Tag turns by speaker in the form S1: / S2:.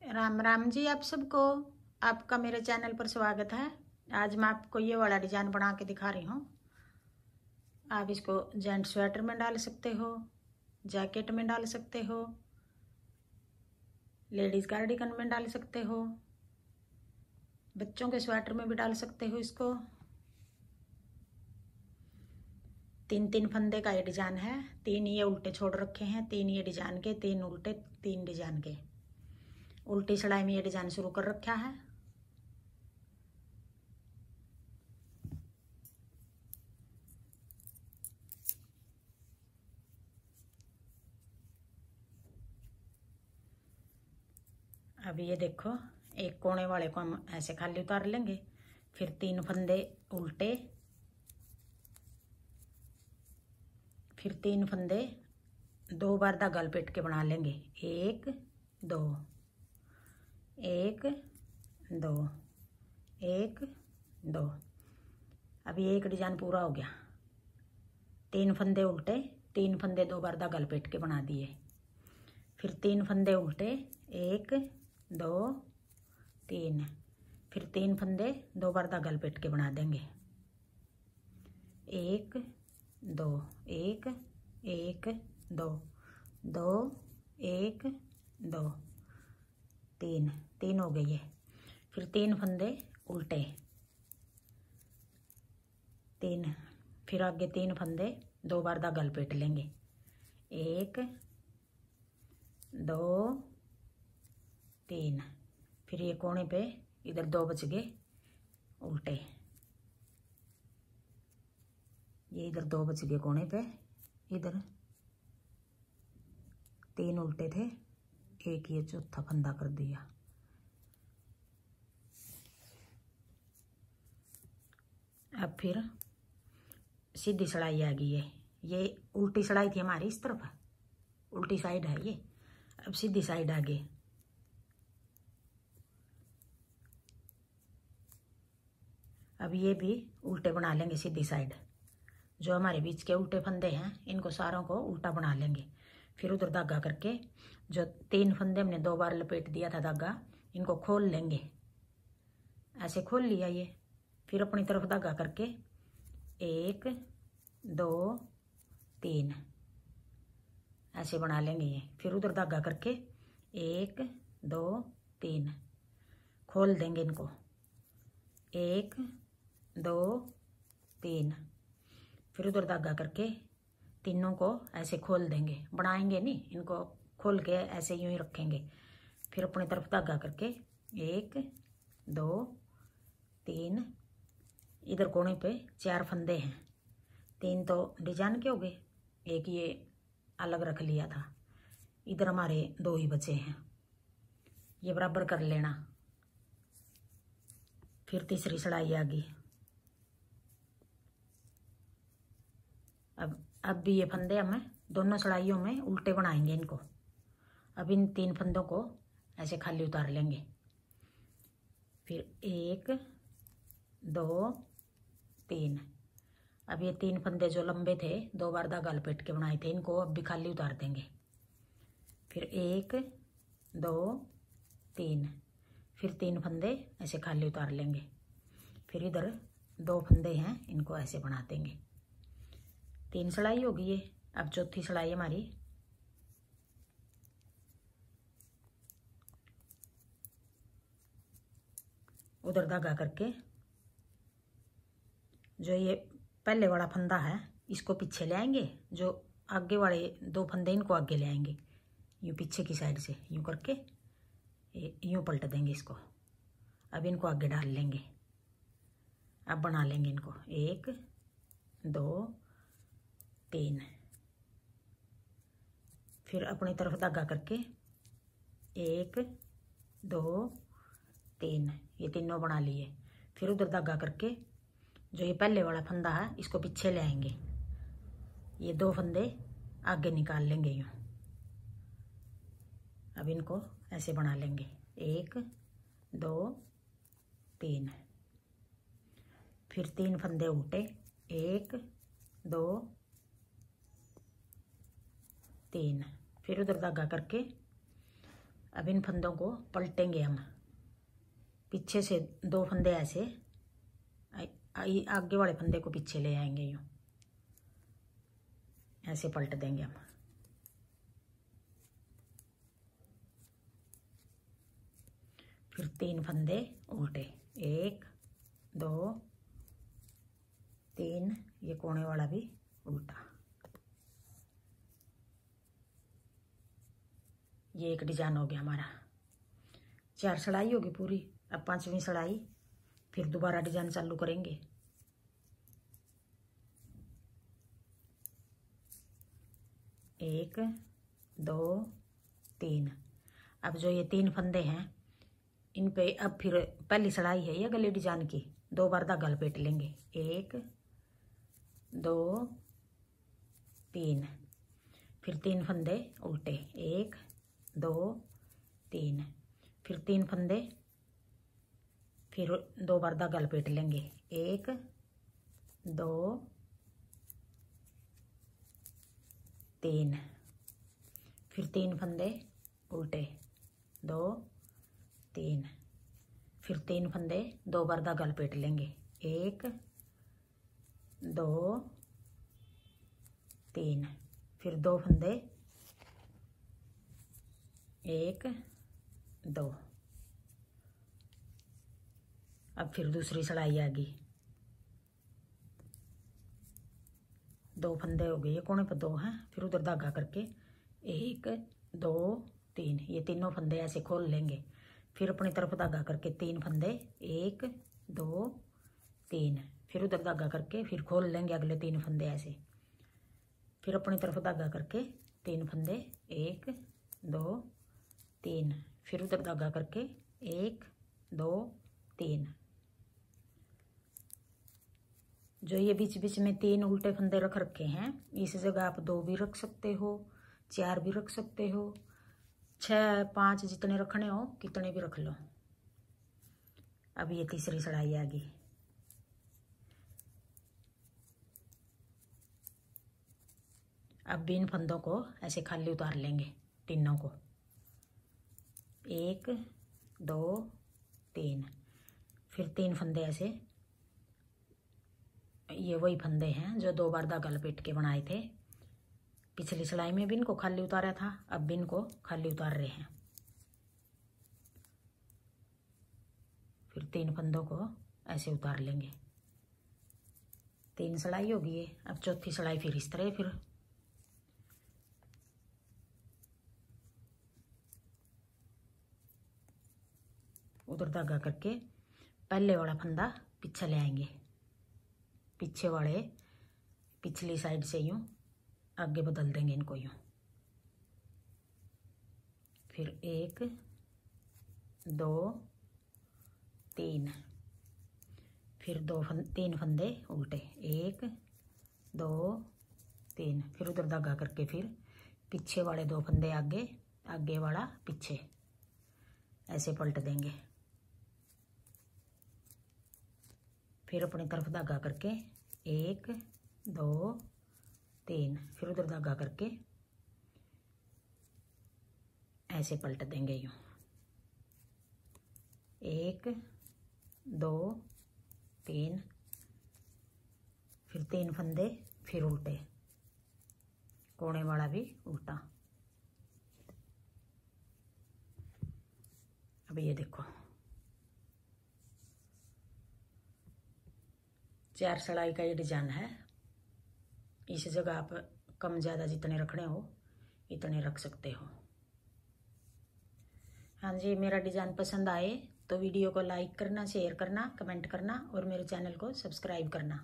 S1: राम राम जी आप सबको। आपका मेरे चैनल पर स्वागत है। आज मैं आपको ये वाला डिजाइन बना के दिखा रही हूँ। आप इसको जेंट स्वेटर में डाल सकते हो, जैकेट में डाल सकते हो, लेडीज कार्डिगन में डाल सकते हो, बच्चों के स्वेटर में भी डाल सकते हो। इसको 3-3 फंदे का ये डिजाइन है। 3 ये उल्टे छोड़ रखे हैं, 3 ये डिजाइन के, 3 उल्टे, 3 डिजाइन के। उल्टी सिलाई में ये डिजाइन शुरू कर रखा है। अब ये देखो, एक कोने वाले को हम ऐसे खाली उतार लेंगे, फिर 3 फंदे उल्टे, फिर 3 फंदे 2 बार धागा लपेट के बना लेंगे। 1 2 1 2 1 2। अब ये एक डिजाइन पूरा हो गया। 3 फंदे उल्टे, 3 फंदे 2 बार धागा लपेट के बना दिए, फिर 3 फंदे उल्टे, 1 2 3, फिर 3 फंदे 2 बार धागा लपेट के बना देंगे। 1 2 1 1 2 2 1 2 3 3 हो गई है। फिर 3 फंदे उल्टे, 3, फिर आगे 3 फंदे 2 बार धागा लपेट लेंगे। 1 2 3, फिर ये कोने पे इधर 2 बच गए उल्टे, ये इधर 2 बच गए कोने पे, इधर 3 उल्टे थे, एक ये चौथा फंदा कर दिया। अब फिर सीधी सिलाई आ गई है। ये उल्टी सिलाई थी हमारी, इस तरफ उल्टी साइड है ये। अब सीधी साइड आ गई। अब ये भी उल्टे बना लेंगे सीधी साइड। जो हमारे बीच के उल्टे फंदे हैं इनको सारों को उल्टा बना लेंगे। फिर उधर धागा करके जो 3 फंदे हमने 2 बार लपेट दिया था धागा, इनको खोल लेंगे। ऐसे खोल लिया ये, फिर अपनी तरफ धागा करके 1 2 3 ऐसे बना लेंगे ये। फिर उधर धागा करके 1 2 3 खोल देंगे इनको। 1 2 3, फिर उधर धागा करके तीनों को ऐसे खोल देंगे। बनाएंगे नहीं, इनको खोल के ऐसे यूं ही रखेंगे। फिर अपनी तरफ धागा करके 1 2 3, इधर कोने पे 4 फंदे हैं, 3 तो डिजाइन के हो गए, एक ये अलग रख लिया था। इधर हमारे 2 ही बचे हैं, ये बराबर कर लेना। फिर तीसरी सिलाई आ गई। अब भी ये फंदे हमें दोनों सिलाइयों में उल्टे बनाएंगे इनको। अब इन 3 फंदों को ऐसे खाली उतार लेंगे। फिर 1 2 3। अब ये 3 फंदे जो लंबे थे 2 बार धागा लपेट के बनाए थे, इनको अब भी खाली उतार देंगे। फिर 1 2 3, फिर 3 फंदे ऐसे खाली उतार लेंगे। फिर इधर 2 फंदे हैं, इनको ऐसे बना देंगे। 3 सिलाई हो गई है। अब चौथी सिलाई हमारी उधर धागा करके जो ये पहले वाला फंदा है इसको पीछे ले आएंगे, जो आगे वाले 2 फंदे इनको आगे ले आएंगे, यूँ पीछे की साइड से यूँ करके यूँ पलट देंगे इसको। अब इनको आगे डाल लेंगे। अब बना लेंगे इनको 1 2 3, फिर अपनी तरफ धागा करके 1 2 3, ये तीनों बना लिए। फिर उधर धागा करके जो ये पहले वाला फंदा है इसको पीछे ले आएंगे, ये 2 फंदे आगे निकाल लेंगे यूँ। अब इनको ऐसे बना लेंगे 1 2 3, फिर 3 फंदे उल्टे, 1 2 3, फिर उधर धागा करके अब इन फंदों को पलटेंगे हम। पीछे से 2 फंदे ऐसे, आगे वाले फंदे को पीछे ले आएंगे, यूं ऐसे पलट देंगे हम। फिर 3 फंदे उल्टे, 1 2 3, ये कोने वाला भी उल्टा। ये एक डिजाइन हो गया हमारा। 4 सिलाई होगी पूरी। अब 5वीं सिलाई फिर दोबारा डिजाइन चालू करेंगे। एक 2 3। अब जो ये 3 फंदे हैं इन पे अब फिर पहली सिलाई है ये गले डिजाइन की, 2 बार धागा लपेट लेंगे। 1 2 3, फिर 3 फंदे उल्टे, 1 2 3, फिर 3 फंदे, फिर 2 बार धागा लपेट लेंगे। 1 2 3, फिर 3 फंदे उल्टे, 2 3, फिर 3 फंदे, 2 बार धागा लपेट लेंगे। 1 2 3, फिर 2 फंदे, 1 2। अब फिर दूसरी सिलाई आ गई, 2 फंदे हो गए, ये कोने पर 2 हैं, फिर उधर धागा करके 1 2 3, ये तीनों फंदे ऐसे खोल लेंगे। फिर अपनी तरफ धागा करके 3 फंदे, 1 2 3, फिर उधर धागा करके फिर खोल लेंगे अगले 3 फंदे ऐसे। फिर अपनी तरफ धागा करके 3 फंदे, 1 2 3, फिर उधर धागा करके 1 2 3। जो ये बीच बीच में 3 उल्टे फंदे रख रखे हैं, इस जगह आप 2 भी रख सकते हो, 4 भी रख सकते हो, 6 5 जितने रखने हो कितने भी रख लो। अब ये तीसरी सिलाई आ गई। अब भी इन फंदों को ऐसे खाली उतार लेंगे तीनों को, 1 2 3, फिर 3 फंदे ऐसे, ये वही फंदे हैं जो 2 बार धागा लपेट के बनाए थे। पिछली सिलाई में भी इनको खाली उतारा था, अब भी इनको खाली उतार रहे हैं। फिर 3 फंदों को ऐसे उतार लेंगे। 3 सिलाई होगी ये। अब चौथी सिलाई फिर इस तरह, फिर उधर धागा करके पहले वाला फंदा पीछे ले आएंगे, पीछे वाले पिछली साइड से यूं आगे बदल देंगे इनको यूं। फिर 1 2 3, फिर 3 फंदे उल्टे, 1 2 3, फिर उधर धागा करके फिर पीछे वाले 2 फंदे आगे, आगे वाला पीछे, ऐसे पलट देंगे। फिर अपनी तरफ धागा करके 1 2 3, फिर उधर धागा करके ऐसे पलट देंगे यूं। 1 2 3, फिर 3 फंदे, फिर उल्टे, कोने वाला भी उल्टा। अब ये देखो 4 सिलाई का ये डिजाइन है। इस जगह आप कम ज़्यादा जितने रखने हो इतने रख सकते हो। हाँ जी, मेरा डिज़ाइन पसंद आए तो वीडियो को लाइक करना, शेयर करना, कमेंट करना और मेरे चैनल को सब्सक्राइब करना।